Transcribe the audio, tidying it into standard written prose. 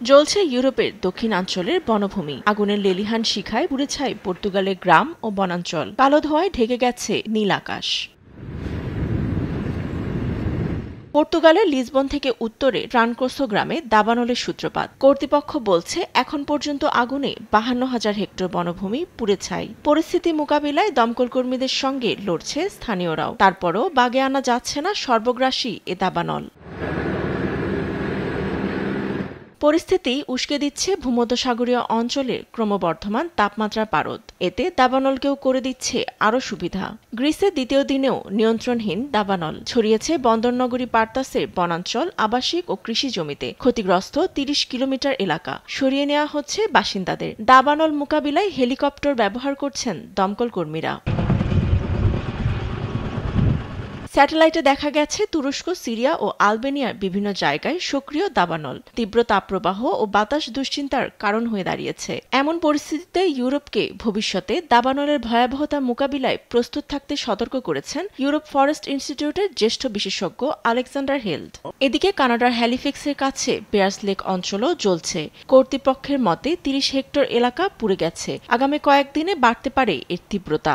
জ্বলছে ইউরোপের দক্ষিণাঞ্চলের বনভূমি। আগুনের লেলিহান শিখায় পুড়ে ছাই পর্তুগালের গ্রাম ও বনাঞ্চল। কালো ধোঁয়ায় ঢেকে গেছে নীল আকাশ। পর্তুগালের লিসবন থেকে উত্তরে ট্রানকোসো গ্রামে দাবানলের সূত্রপাত। কর্তৃপক্ষ বলছে এখন পর্যন্ত আগুনে 52,000 হেক্টর বনভূমি পুড়ে ছাই। পরিস্থিতি মোকাবিলায় দমকল কর্মীদের সঙ্গে লড়ছে স্থানীয়রাও। তারপরও বাগে আনা যাচ্ছে না সর্বগ্রাসী এ দাবানল। পরিস্থিতি উস্কে দিচ্ছে ভূমধ্যসাগরীয় অঞ্চলের ক্রমবর্ধমান তাপমাত্রার পারদ। এতে দাবানলকেও করে দিচ্ছে আরও সুবিধা। গ্রিসের দ্বিতীয় দিনেও নিয়ন্ত্রণহীন দাবানল ছড়িয়েছে বন্দরনগরী পার্তাসের বনাঞ্চল, আবাসিক ও কৃষি জমিতে। ক্ষতিগ্রস্ত 30 কিলোমিটার এলাকা সরিয়ে নেওয়া হচ্ছে বাসিন্দাদের। দাবানল মোকাবিলায় হেলিকপ্টার ব্যবহার করছেন দমকল কর্মীরা। স্যাটেলাইটে দেখা গেছে তুরস্ক, সিরিয়া ও আলবেনিয়ার বিভিন্ন জায়গায় সক্রিয় দাবানল। তীব্র তাপপ্রবাহ ও বাতাস দুশ্চিন্তার কারণ হয়ে দাঁড়িয়েছে। এমন পরিস্থিতিতে ইউরোপকে ভবিষ্যতে দাবানলের ভয়াবহতা মোকাবিলায় প্রস্তুত থাকতে সতর্ক করেছেন ইউরোপ ফরেস্ট ইনস্টিটিউটের জ্যেষ্ঠ বিশেষজ্ঞ আলেকজান্ডার হেল্ড। এদিকে কানাডার হ্যালিফ্যাক্সের কাছে বেয়ার্স লেক অঞ্চলও জ্বলছে। কর্তৃপক্ষের মতে 30 হেক্টর এলাকা পুড়ে গেছে। আগামী কয়েকদিনে বাড়তে পারে এর তীব্রতা।